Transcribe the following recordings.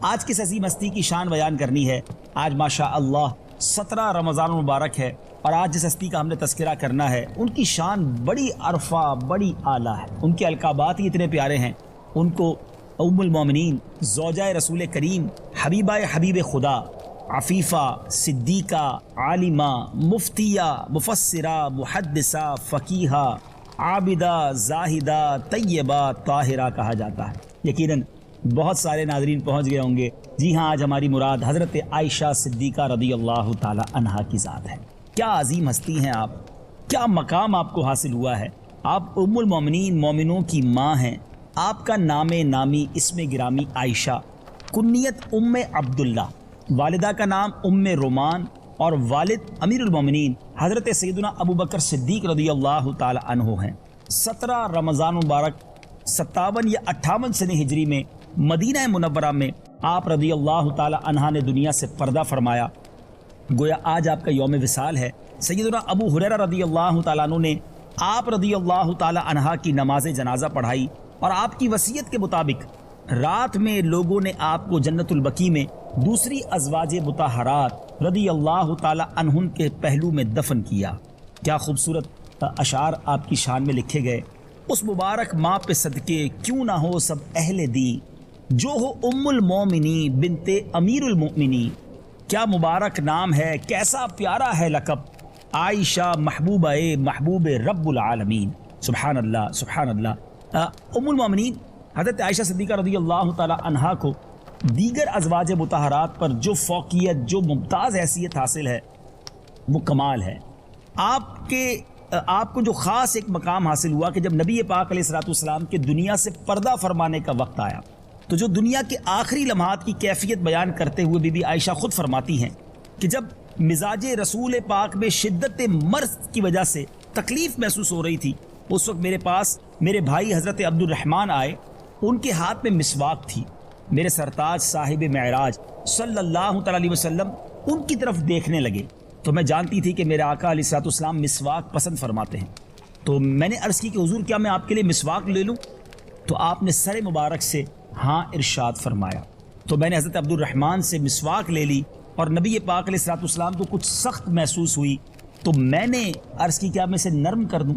آج کس عظیم ہستی کی شان بیان کرنی ہے۔ آج ماشاء اللہ 17 رمضان المبارک ہے، اور آج جس ہستی کا ہم نے تذکرہ کرنا ہے ان کی شان بڑی عرفہ، بڑی اعلیٰ ہے۔ ان کے القابات ہی اتنے پیارے ہیں۔ ان کو ام المومنین، زوجہ رسول کریم، حبیبہ حبیب خدا، عفیفہ، صدیقہ، عالمہ، مفتیہ، مفسرہ، محدثہ، فقیہہ، عابدہ، زاہدہ، طیبہ، طاہرہ کہا جاتا ہے۔ یقیناً بہت سارے ناظرین پہنچ گئے ہوں گے۔ جی ہاں، آج ہماری مراد حضرت عائشہ صدیقہ رضی اللہ تعالی عنہا کی ذات ہے۔ کیا عظیم ہستی ہیں آپ، کیا مقام آپ کو حاصل ہوا ہے۔ آپ ام المومنین، مومنوں کی ماں ہیں۔ آپ کا نام نامی، اسم گرامی عائشہ، کنیت ام عبداللہ، والدہ کا نام ام رومان، اور والد امیر المومنین حضرت سیدنا ابو بکر صدیق رضی اللہ تعالی عنہ ہیں۔ 17 رمضان مبارک 57 یا 58 سنہ ہجری میں مدینہ منورہ میں آپ رضی اللہ تعالی عنہ نے دنیا سے پردہ فرمایا۔ گویا آج آپ کا یوم وصال ہے۔ سیدنا ابو ہریرہ رضی اللہ تعالیٰ عنہ نے آپ رضی اللہ تعالی عنہ کی نماز جنازہ پڑھائی، اور آپ کی وصیت کے مطابق رات میں لوگوں نے آپ کو جنت البقیع میں دوسری ازواج مطہرات رضی اللہ تعالی عنہن کے پہلو میں دفن کیا۔ کیا خوبصورت اشعار آپ کی شان میں لکھے گئے۔ اس مبارک ماں پہ صدقے کیوں نہ ہو سب اہل دی، جو ہو ام المومنی بنت امیر المؤمنین۔ کیا مبارک نام ہے، کیسا پیارا ہے لقب، عائشہ محبوبہ محبوب رب العالمین۔ سبحان اللہ، سبحان اللہ۔ ام المومنین حضرت عائشہ صدیقہ رضی اللہ تعالی عنہا کو دیگر ازواج مطہرات پر جو فوقیت، جو ممتاز حیثیت حاصل ہے وہ کمال ہے۔ آپ کو جو خاص ایک مقام حاصل ہوا کہ جب نبی پاک علیہ الصلوۃ والسلام کے دنیا سے پردہ فرمانے کا وقت آیا، تو جو دنیا کے آخری لمحات کی کیفیت بیان کرتے ہوئے بی بی عائشہ خود فرماتی ہیں کہ جب مزاج رسول پاک میں شدت مرض کی وجہ سے تکلیف محسوس ہو رہی تھی، اس وقت میرے پاس میرے بھائی حضرت عبد الرحمن آئے، ان کے ہاتھ میں مسواک تھی۔ میرے سرتاج صاحب معراج صلی اللہ تعالی علیہ وسلم ان کی طرف دیکھنے لگے، تو میں جانتی تھی کہ میرے آقا علیہ الصلوۃ والسلام مسواک پسند فرماتے ہیں۔ تو میں نے عرض کی کہ حضور کیا میں آپ کے لیے مسواک لے لوں؟ تو آپ نے سر مبارک سے ہاں ارشاد فرمایا۔ تو میں نے حضرت عبد الرحمن سے مسواک لے لی، اور نبی پاک علیہ الصلوۃ والسلام کو کچھ سخت محسوس ہوئی، تو میں نے عرض کی کیا میں اسے نرم کر دوں؟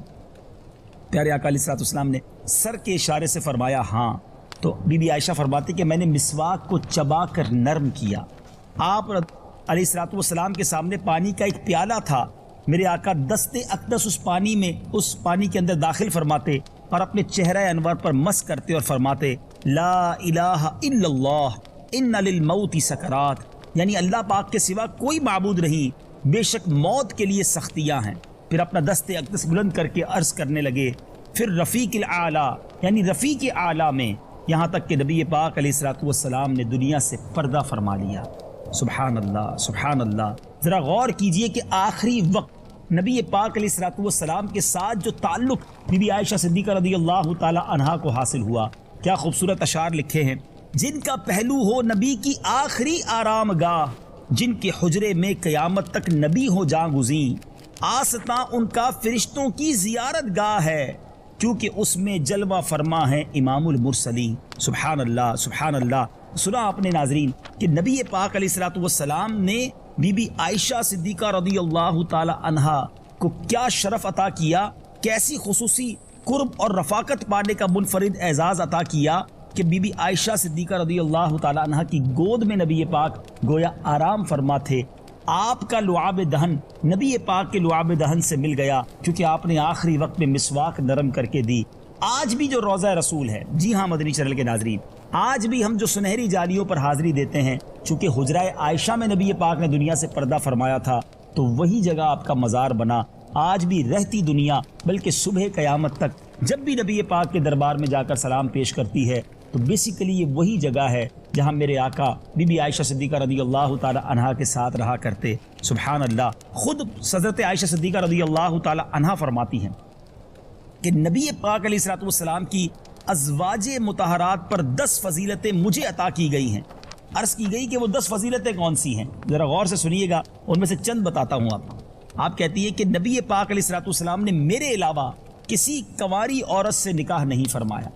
پیارے آقا علیہ الصلوۃ والسلام نے سر کے اشارے سے فرمایا ہاں۔ تو بی بی عائشہ فرماتی کہ میں نے مسواک کو چبا کر نرم کیا۔ آپ علیہ الصلوۃ والسلام کے سامنے پانی کا ایک پیالہ تھا، میرے آقا دست اقدس اس پانی کے اندر داخل فرماتے، اور اپنے چہرہ انور پر مس کرتے اور فرماتے لا الہ الا اللہ ان للموت سکرات، یعنی اللہ پاک کے سوا کوئی معبود نہیں، بے شک موت کے لیے سختیاں ہیں۔ پھر اپنا دست اقدس بلند کر کے عرض کرنے لگے، پھر رفیق الاعلیٰ یعنی رفیق اعلیٰ میں، یہاں تک کہ نبی پاک علیہ الصلوۃ والسلام نے دنیا سے پردہ فرما لیا۔ سبحان اللہ، سبحان اللہ۔ ذرا غور کیجئے کہ آخری وقت نبی پاک علیہ الصلوۃ والسلام کے ساتھ جو تعلق بی بی عائشہ صدیقہ رضی اللہ تعالی عنہا کو حاصل ہوا، کیا خوبصورت اشعار لکھے ہیں۔ جن کا پہلو ہو نبی کی آخری آرام گاہ، جن کے حجرے میں قیامت تک نبی ہو جاں گزیں، آستاں ان کا فرشتوں کی زیارت گاہ ہے، کیونکہ اس میں جلوہ فرما ہے امام المرسلین۔ سبحان اللہ، سبحان اللہ۔ سنا آپ نے ناظرین کہ نبی پاک علیہ الصلوۃ والسلام نے بی بی عائشہ صدیقہ رضی اللہ تعالی عنہا کو کیا شرف عطا کیا، کیسی خصوصی قرب اور رفاقت پانے کا منفرد اعزاز عطا کیا کہ بی بی عائشہ صدیقہ رضی اللہ تعالی عنہا کی گود میں نبی پاک گویا آرام فرما تھے۔ آپ کا لعاب دہن نبی پاک کے لعاب دہن سے مل گیا، کیونکہ آپ نے آخری وقت میں مسواک نرم کر کے دی۔ آج بھی جو روضہ رسول ہے، جی ہاں مدنی چینل کے ناظرین، آج بھی ہم جو سنہری جالیوں پر حاضری دیتے ہیں، چونکہ حجرہ عائشہ میں نبی پاک نے دنیا سے پردہ فرمایا تھا، تو وہی جگہ آپ کا مزار بنا۔ آج بھی رہتی دنیا بلکہ صبح قیامت تک جب بھی نبی پاک کے دربار میں جا کر سلام پیش کرتی ہے، تو بیسیکلی یہ وہی جگہ ہے جہاں میرے آقا بی بی عائشہ صدیقہ رضی اللہ تعالی عنہا کے ساتھ رہا کرتے۔ سبحان اللہ۔ خود حضرت عائشہ صدیقہ رضی اللہ تعالی عنہا فرماتی ہیں کہ نبی پاک علیہ الصلوۃ والسلام کی ازواج مطہرات پر 10 فضیلتیں مجھے عطا کی گئی ہیں۔ عرض کی گئی کہ وہ 10 فضیلتیں کون سی ہیں، ذرا غور سے سنیے گا، ان میں سے چند بتاتا ہوں آپ کو۔ آپ کہتی ہے کہ نبی پاک علیہ الصلوۃ والسلام نے میرے علاوہ کسی کنواری عورت سے نکاح نہیں فرمایا۔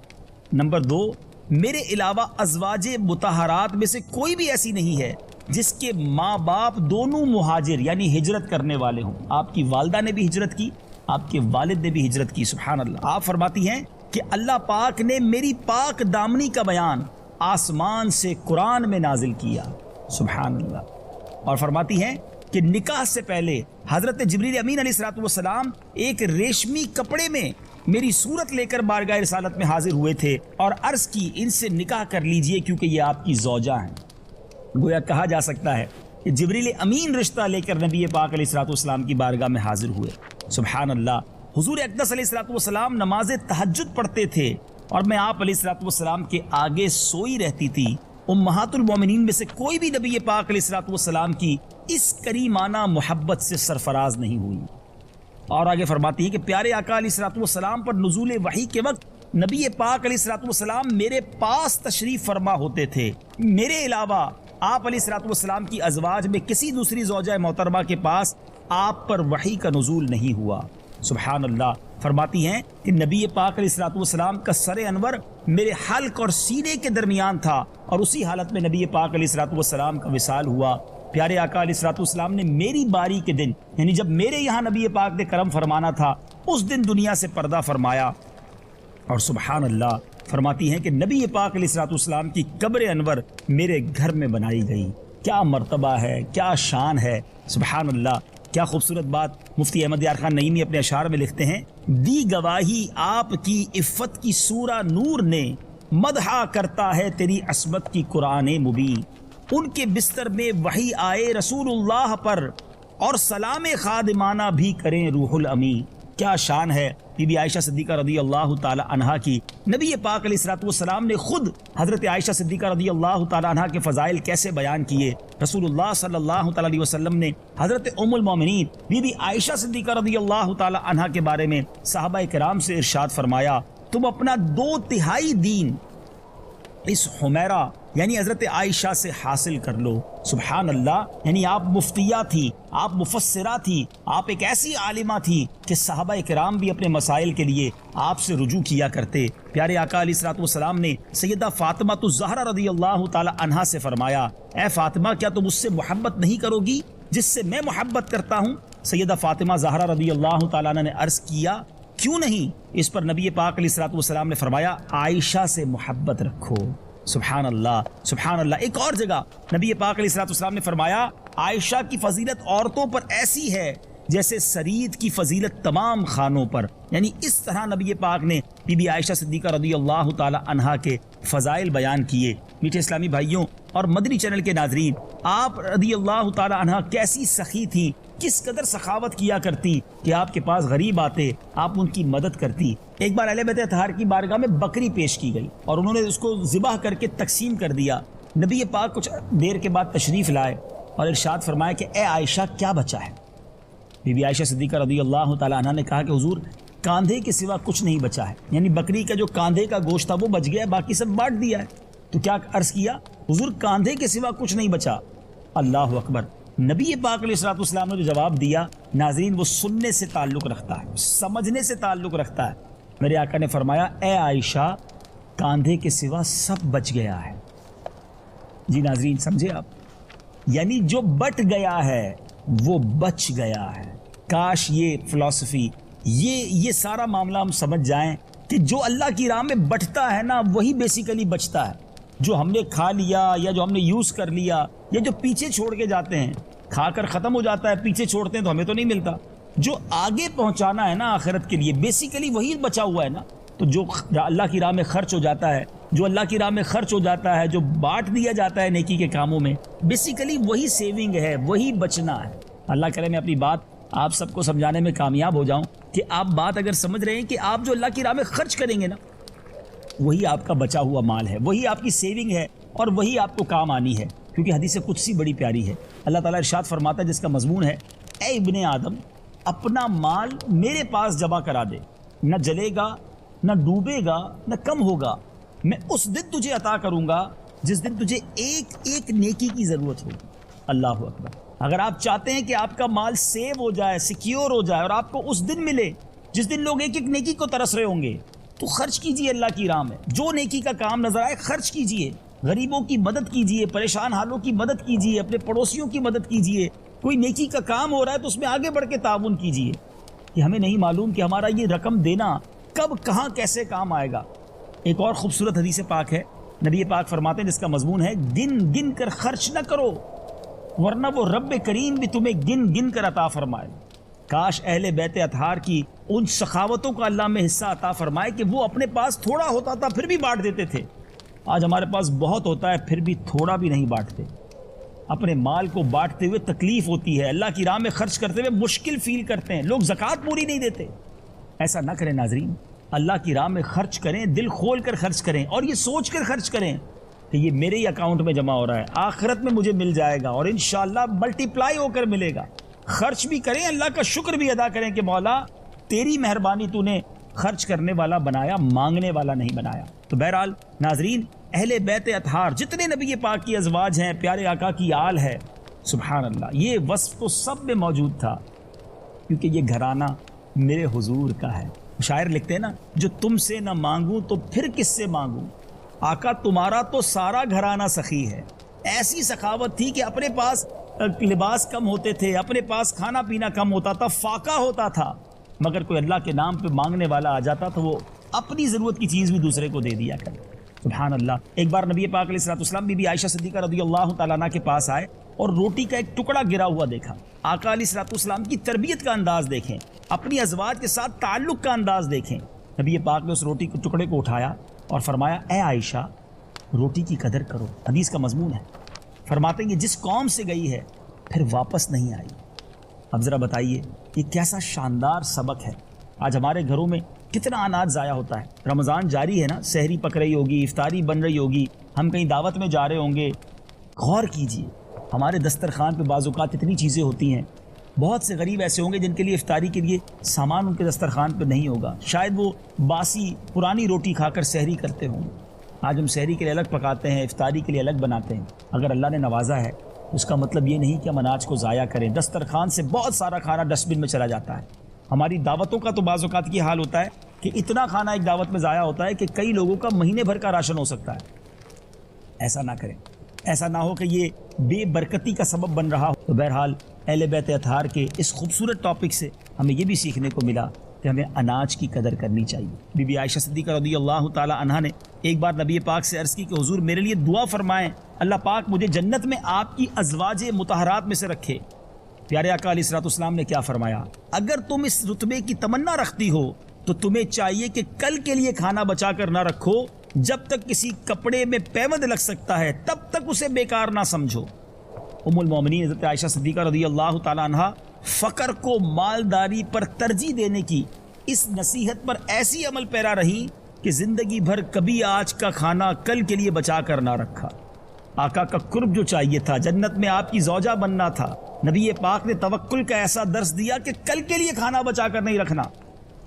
نمبر 2، میرے علاوہ ازواج مطہرات میں سے کوئی بھی ایسی نہیں ہے جس کے ماں باپ دونوں مہاجر یعنی ہجرت کرنے والے ہوں. آپ کی والدہ نے بھی ہجرت کی, آپ کے والد نے بھی ہجرت کی. سبحان اللہ. آپ فرماتی ہیں کہ اللہ پاک نے میری پاک دامنی کا بیان آسمان سے قرآن میں نازل کیا. سبحان اللہ. اور فرماتی ہیں کہ نکاح سے پہلے حضرت جبریل امین علیہ الصلوۃ والسلام ایک ریشمی کپڑے میں میری صورت لے کر بارگاہ رسالت میں حاضر ہوئے تھے اور عرض کی ان سے نکاح کر لیجئے کیونکہ یہ آپ کی زوجہ ہیں. گویا کہا جا سکتا ہے کہ جبریل امین رشتہ لے کر نبی پاک علیہ الصلوۃ والسلام کی بارگاہ میں حاضر ہوئے. سبحان اللہ. حضور اقدس علیہ الصلوۃ والسلام نماز تہجد پڑھتے تھے اور میں آپ علیہ الصلوۃ والسلام کے آگے سوئی رہتی تھی. امہات المومنین میں سے کوئی بھی نبی پاک علیہ الصلوۃ والسلام کی اس کریمانہ محبت سے سرفراز نہیں ہوئی. اور آگے فرماتی ہے کہ پیارے آقا علیہ الصلوۃ والسلام پر نزول وحی کے وقت نبی پاک علیہ الصلوۃ والسلام میرے پاس تشریف فرما ہوتے تھے. میرے علاوہ آپ علیہ الصلوۃ والسلام کی ازواج میں کسی دوسری زوجہ محترمہ کے پاس آپ پر وحی کا نزول نہیں ہوا. سبحان اللہ. فرماتی ہیں کہ نبی پاک علیہ الصلوۃ والسلام کا سر انور میرے حلق اور سینے کے درمیان تھا اور اسی حالت میں نبی پاک علیہ الصلوۃ والسلام کا وصال ہوا. پیارے آقا علیہ الصلوۃ والسلام نے میری باری کے دن یعنی جب میرے یہاں نبی پاک نے کرم فرمانا تھا اس دن دنیا سے پردہ فرمایا. اور سبحان اللہ. فرماتی ہیں کہ نبی پاک علیہ الصلوۃ والسلام کی قبر انور میرے گھر میں بنائی گئی. کیا مرتبہ ہے, کیا شان ہے. سبحان اللہ. کیا خوبصورت بات. مفتی احمد یار خان نعیمی اپنے اشعار میں لکھتے ہیں, دی گواہی آپ کی عفت کی سورہ نور نے, مدحا کرتا ہے تیری عصمت کی قرآن مبین. ان کے بستر میں وحی آئے رسول اللہ پر اور سلام خادمانہ بھی کریں روح الامین. کیا شان ہے بی بی عائشہ صدیقہ رضی اللہ تعالی عنہا کی. نبی پاک علیہ الصلوۃ والسلام نے خود حضرت عائشہ صدیقہ رضی اللہ تعالی عنہا کے فضائل کیسے بیان کیے. رسول اللہ صلی اللہ تعالی علیہ وسلم نے حضرت ام المومنین بی بی عائشہ صدیقہ رضی اللہ تعالی عنہا کے بارے میں صحابہ کرام سے ارشاد فرمایا, تم اپنا 2/3 دین اس حمیرہ یعنی حضرت عائشہ سے حاصل کر لو. سبحان اللہ. یعنی آپ مفتیہ تھی, آپ مفسرہ تھی, آپ ایک ایسی عالمہ تھی کہ صحابہ کرام بھی اپنے مسائل کے لیے آپ سے رجوع کیا کرتے. پیارے آقا علیہ الصلوۃ والسلام نے سیدہ فاطمہ الزہرا رضی اللہ تعالی عنہا سے فرمایا, اے فاطمہ کیا تم اس سے محبت نہیں کرو گی جس سے میں محبت کرتا ہوں. سیدہ فاطمہ زہرا رضی اللہ تعالی عنہ نے عرض کیا, کیوں نہیں. اس پر نبی پاک علیہ الصلوۃ والسلام نے فرمایا, عائشہ سے محبت رکھو. سبحان اللہ. سبحان اللہ. ایک اور جگہ نبی پاک علیہ الصلوۃ والسلام نے فرمایا, عائشہ کی فضیلت عورتوں پر ایسی ہے جیسے سرید کی فضیلت تمام خانوں پر. یعنی اس طرح نبی پاک نے بی بی عائشہ صدیقہ رضی اللہ تعالی عنہا کے فضائل بیان کیے. میٹھے اسلامی بھائیوں اور مدنی چینل کے ناظرین, آپ رضی اللہ تعالی عنہا کیسی سخی تھی, کس قدر سخاوت کیا کرتی کہ آپ کے پاس غریب آتے آپ ان کی مدد کرتی. ایک بار اہل بیت اطہار کی بارگاہ میں بکری پیش کی گئی اور انہوں نے اس کو ذبح کر کے تقسیم کر دیا. نبی پاک کچھ دیر کے بعد تشریف لائے اور ارشاد فرمایا کہ اے عائشہ کیا بچا ہے. بی بی عائشہ صدیقہ رضی اللہ تعالی عنہا نے کہا کہ حضور کاندھے کے سوا کچھ نہیں بچا ہے. یعنی بکری کا جو کاندھے کا گوشت تھا وہ بچ گیا ہے, باقی سب بانٹ دیا ہے. تو کیا عرض کیا, حضور کاندھے کے سوا کچھ نہیں بچا. اللہ اکبر. نبی پاک علیہ الصلوۃ والسلام نے جو جواب دیا ناظرین وہ سننے سے تعلق رکھتا ہے, سمجھنے سے تعلق رکھتا ہے. میرے آقا نے فرمایا, اے عائشہ کاندھے کے سوا سب بچ گیا ہے. جی ناظرین سمجھے آپ, یعنی جو بٹ گیا ہے وہ بچ گیا ہے. کاش یہ فلسفی یہ سارا معاملہ ہم سمجھ جائیں کہ جو اللہ کی راہ میں بٹتا ہے نا وہی بیسیکلی بچتا ہے. جو ہم نے کھا لیا یا جو ہم نے یوز کر لیا یا جو پیچھے چھوڑ کے جاتے ہیں, کھا کر ختم ہو جاتا ہے, پیچھے چھوڑتے ہیں تو ہمیں تو نہیں ملتا. جو آگے پہنچانا ہے نا آخرت کے لیے بیسیکلی وہی بچا ہوا ہے نا. تو جو اللہ کی راہ میں خرچ ہو جاتا ہے, جو اللہ کی راہ میں خرچ ہو جاتا ہے, جو بانٹ دیا جاتا ہے نیکی کے کاموں میں, بیسیکلی وہی سیونگ ہے, وہی بچنا ہے. اللہ کرے میں اپنی بات آپ سب کو سمجھانے میں کامیاب ہو جاؤں کہ آپ بات اگر سمجھ رہے ہیں کہ آپ جو اللہ کی راہ میں خرچ کریں گے نا وہی آپ کا بچا ہوا مال ہے, وہی آپ کی سیونگ ہے اور وہی آپ کو کام آنی ہے. کیونکہ حدیث قدسی بڑی پیاری ہے. اللہ تعالیٰ ارشاد فرماتا ہے جس کا مضمون ہے, اے ابن آدم اپنا مال میرے پاس جمع کرا دے, نہ جلے گا نہ ڈوبے گا نہ کم ہوگا. میں اس دن تجھے عطا کروں گا جس دن تجھے ایک ایک نیکی کی ضرورت ہوگی. اللہ اکبر. اگر آپ چاہتے ہیں کہ آپ کا مال سیو ہو جائے, سیکیور ہو جائے اور آپ کو اس دن ملے جس دن لوگ ایک ایک نیکی کو ترس رہے ہوں گے, تو خرچ کیجئے اللہ کی راہ میں، جو نیکی کا کام نظر آئے خرچ کیجئے، غریبوں کی مدد کیجئے، پریشان حالوں کی مدد کیجئے، اپنے پڑوسیوں کی مدد کیجئے، کوئی نیکی کا کام ہو رہا ہے تو اس میں آگے بڑھ کے تعاون کیجئے، کہ ہمیں نہیں معلوم کہ ہمارا یہ رقم دینا کب کہاں کیسے کام آئے گا۔ ایک اور خوبصورت حدیث پاک ہے، نبی پاک فرماتے ہیں جس کا مضمون ہے گن گن کر خرچ نہ کرو ورنہ وہ رب کریم بھی تمہیں گن گن کر عطا فرمائے۔ کاش اہل بیت اطہار کی ان سخاوتوں کا اللہ میں حصہ عطا فرمائے کہ وہ اپنے پاس تھوڑا ہوتا تھا پھر بھی بانٹ دیتے تھے۔ آج ہمارے پاس بہت ہوتا ہے پھر بھی تھوڑا بھی نہیں بانٹتے، اپنے مال کو بانٹتے ہوئے تکلیف ہوتی ہے، اللہ کی راہ میں خرچ کرتے ہوئے مشکل فیل کرتے ہیں، لوگ زکوٰۃ پوری نہیں دیتے۔ ایسا نہ کریں ناظرین، اللہ کی راہ میں خرچ کریں، دل کھول کر خرچ کریں اور یہ سوچ کر خرچ کریں کہ یہ میرے ہی اکاؤنٹ میں جمع ہو رہا ہے، آخرت میں مجھے مل جائے گا اور انشاءاللہ ملٹی پلائی ہو کر ملے گا۔ خرچ بھی کریں، اللہ کا شکر بھی ادا کریں کہ مولا تیری مہربانی، تو نے خرچ کرنے والا بنایا، مانگنے والا نہیں بنایا۔ تو بہرحال ناظرین، اہل بیت اطہار جتنے نبی پاک کی ازواج ہیں، پیارے آقا کی آل ہے، سبحان اللہ، یہ وصف تو سب میں موجود تھا کیونکہ یہ گھرانہ میرے حضور کا ہے۔ شاعر لکھتے ہیں نا، جو تم سے نہ مانگوں تو پھر کس سے مانگوں، آقا تمہارا تو سارا گھرانہ سخی ہے۔ ایسی سخاوت تھی کہ اپنے پاس لباس کم ہوتے تھے، اپنے پاس کھانا پینا کم ہوتا تھا، فاقہ ہوتا تھا، مگر کوئی اللہ کے نام پہ مانگنے والا آ جاتا تو وہ اپنی ضرورت کی چیز بھی دوسرے کو دے دیا کرے۔ سبحان اللہ۔ ایک بار نبی پاک علیہ السلام بی بی عائشہ صدیقہ رضی اللہ تعالیٰ عنہ کے پاس آئے اور روٹی کا ایک ٹکڑا گرا ہوا دیکھا۔ آقا علیہ السلام کی تربیت کا انداز دیکھیں، اپنی ازواج کے ساتھ تعلق کا انداز دیکھیں۔ نبی پاک نے اس روٹی کے ٹکڑے کو اٹھایا اور فرمایا، اے عائشہ روٹی کی قدر کرو۔ حدیث کا مضمون ہے، فرماتے ہیں جس قوم سے گئی ہے پھر واپس نہیں آئی۔ اب ذرا بتائیے یہ کیسا شاندار سبق ہے۔ آج ہمارے گھروں میں کتنا اناج ضائع ہوتا ہے۔ رمضان جاری ہے نا، سحری پک رہی ہوگی، افطاری بن رہی ہوگی، ہم کہیں دعوت میں جا رہے ہوں گے، غور کیجئے ہمارے دسترخوان پہ بعض اوقات اتنی چیزیں ہوتی ہیں، بہت سے غریب ایسے ہوں گے جن کے لیے افطاری کے لیے سامان ان کے دسترخوان پہ نہیں ہوگا، شاید وہ باسی پرانی روٹی کھا کر سحری کرتے ہوں۔ آج ہم سحری کے لیے الگ پکاتے ہیں، افطاری کے لیے الگ بناتے ہیں۔ اگر اللہ نے نوازا ہے اس کا مطلب یہ نہیں کہ ہم اناج کو ضائع کریں۔ دسترخوان سے بہت سارا کھانا ڈسٹ بن میں چلا جاتا ہے۔ ہماری دعوتوں کا تو بعض اوقات یہ حال ہوتا ہے کہ اتنا کھانا ایک دعوت میں ضائع ہوتا ہے کہ کئی لوگوں کا مہینے بھر کا راشن ہو سکتا ہے۔ ایسا نہ کریں، ایسا نہ ہو کہ یہ بے برکتی کا سبب بن رہا ہو۔ تو بہرحال اہل بیت اطہار کے اس خوبصورت ٹاپک سے ہمیں یہ بھی سیکھنے کو ملا کہ ہمیں اناج کی قدر کرنی چاہیے۔ بی بی عائشہ صدیقہ رضی اللہ تعالی عنہا نے ایک بار نبی پاک سے عرض کی کہ حضور میرے لیے دعا فرمائیں، اللہ پاک مجھے جنت میں آپ کی ازواج مطہرات میں سے رکھے۔ پیارے آقا علیہ السلام نے کیا فرمایا، اگر تم اس رتبے کی تمنا رکھتی ہو تو تمہیں چاہیے کہ کل کے لیے کھانا بچا کر نہ رکھو، جب تک کسی کپڑے میں پیوند لگ سکتا ہے تب تک اسے بیکار نہ سمجھو۔ ام المومنین حضرت عائشہ صدیقہ رضی اللہ تعالی عنہا فقر کو مالداری پر ترجیح دینے کی اس نصیحت پر ایسی عمل پیرا رہی کہ زندگی بھر کبھی آج کا کھانا کل کے لیے بچا کر نہ رکھا۔ آقا کا قرب جو چاہیے تھا، جنت میں آپ کی زوجہ بننا تھا، نبی پاک نے توکل کا ایسا درس دیا کہ کل کے لیے کھانا بچا کر نہیں رکھنا۔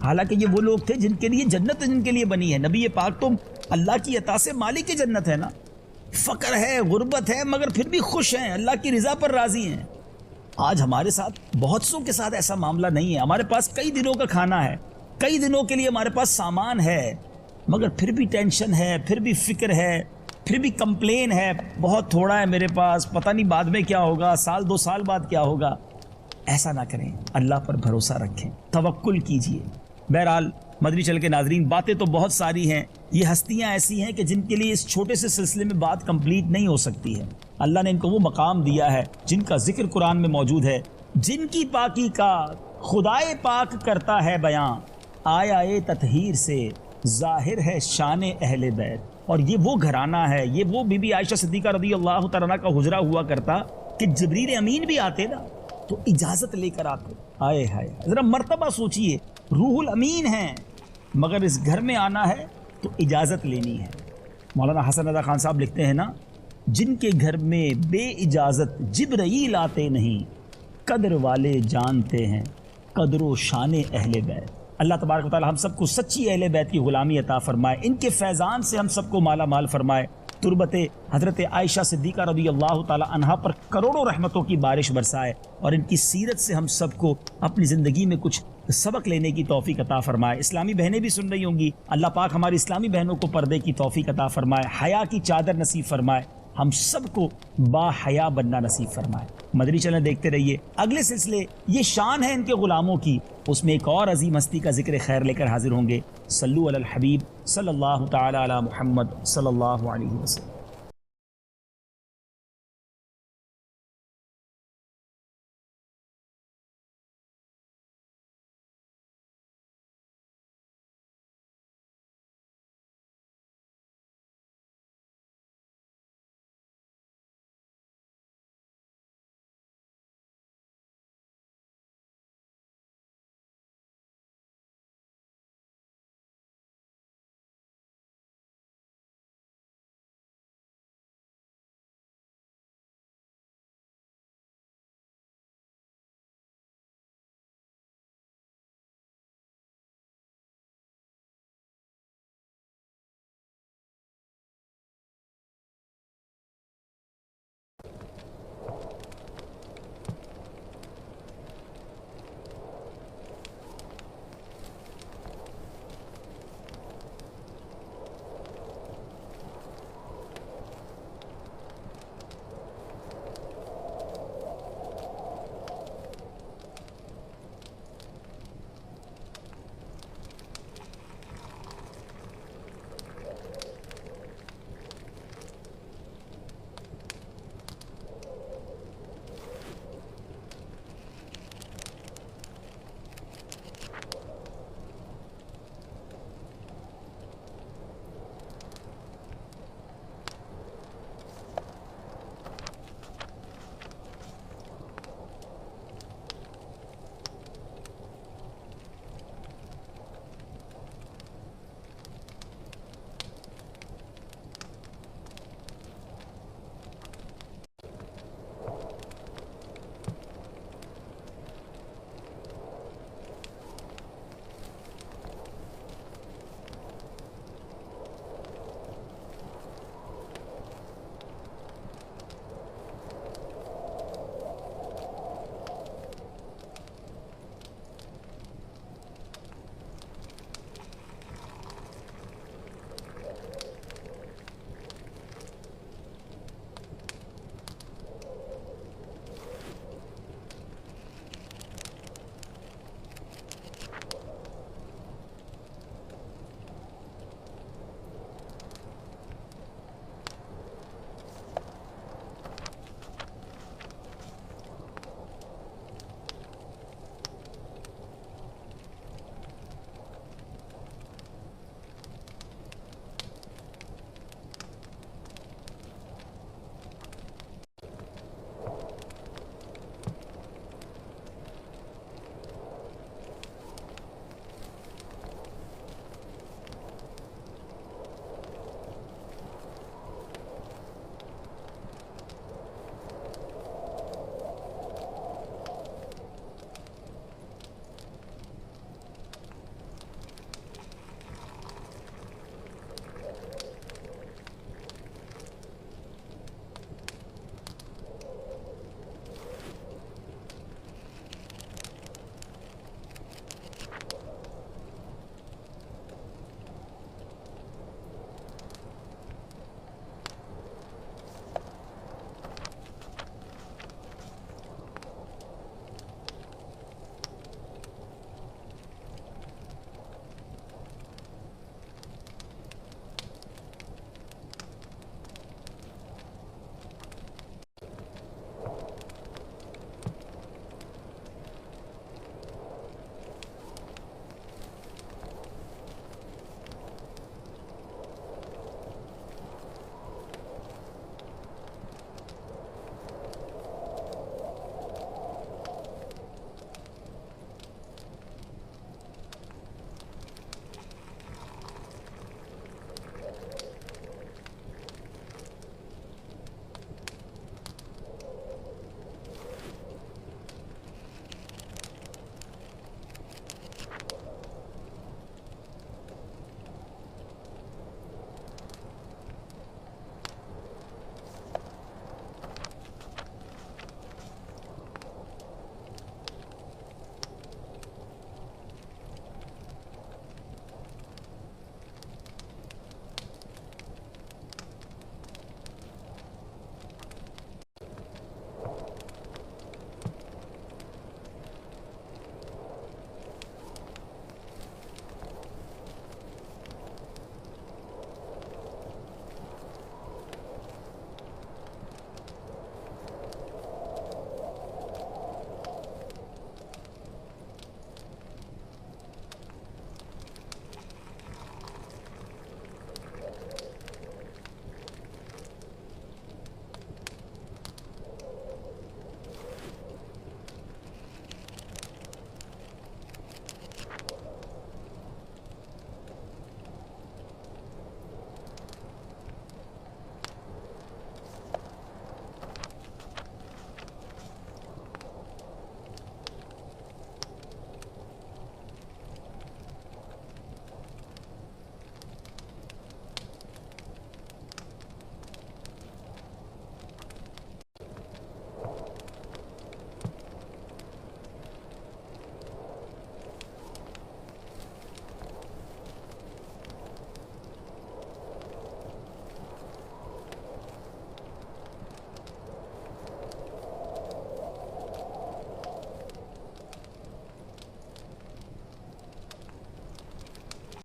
حالانکہ یہ وہ لوگ تھے جن کے لیے جنت جن کے لیے بنی ہے۔ نبی پاک تو اللہ کی عطا سے مالک کی جنت ہے نا، فقر ہے، غربت ہے، مگر پھر بھی خوش ہیں، اللہ کی رضا پر راضی ہیں۔ آج ہمارے ساتھ بہت سو کے ساتھ ایسا معاملہ نہیں ہے۔ ہمارے پاس کئی دنوں کا کھانا ہے، کئی دنوں کے لیے ہمارے پاس سامان ہے، مگر پھر بھی ٹینشن ہے، پھر بھی فکر ہے، پھر بھی کمپلین ہے، بہت تھوڑا ہے میرے پاس، پتہ نہیں بعد میں کیا ہوگا، سال دو سال بعد کیا ہوگا۔ ایسا نہ کریں، اللہ پر بھروسہ رکھیں، توکل کیجئے۔ بہرحال مدنی چل کے ناظرین، باتیں تو بہت ساری ہیں، یہ ہستیاں ایسی ہیں کہ جن کے لیے اس چھوٹے سے سلسلے میں بات کمپلیٹ نہیں ہو سکتی ہے۔ اللہ نے ان کو وہ مقام دیا ہے جن کا ذکر قرآن میں موجود ہے، جن کی پاکی کا خدائے پاک کرتا ہے بیاں، آیا تطہیر سے ظاہر ہے شان اہل بیت۔ اور یہ وہ گھرانہ ہے، یہ وہ بی بی عائشہ صدیقہ رضی اللہ تعالیٰ عنہ کا حجرہ ہوا کرتا کہ جبریل امین بھی آتے نا تو اجازت لے کر آتے۔ آئے ہائے، ذرا مرتبہ سوچئے، روح الامین ہیں مگر اس گھر میں آنا ہے تو اجازت لینی ہے۔ مولانا حسن رضا خان صاحب لکھتے ہیں نا، جن کے گھر میں بے اجازت جبرائیل آتے نہیں، قدر والے جانتے ہیں قدر و شان اہل بیت۔ اللہ تبارک و تعالی ہم سب کو سچی اہل بیت کی غلامی عطا فرمائے، ان کے فیضان سے ہم سب کو مالا مال فرمائے، تربت حضرت عائشہ صدیقہ رضی اللہ تعالی عنہا پر کروڑوں رحمتوں کی بارش برسائے، اور ان کی سیرت سے ہم سب کو اپنی زندگی میں کچھ سبق لینے کی توفیق عطا فرمائے. اسلامی بہنیں بھی سن رہی ہوں گی, اللہ پاک ہماری اسلامی بہنوں کو پردے کی توفیق عطا فرمائے, حیا کی چادر نصیب فرمائے, ہم سب کو با حیا بننا نصیب فرمائے. مدنی چینل دیکھتے رہیے. اگلے سلسلے یہ شان ہے ان کے غلاموں کی, اس میں ایک اور عظیم ہستی کا ذکر خیر لے کر حاضر ہوں گے. صلو علی الحبیب صلی اللہ تعالی علی محمد صلی اللہ علیہ وسلم.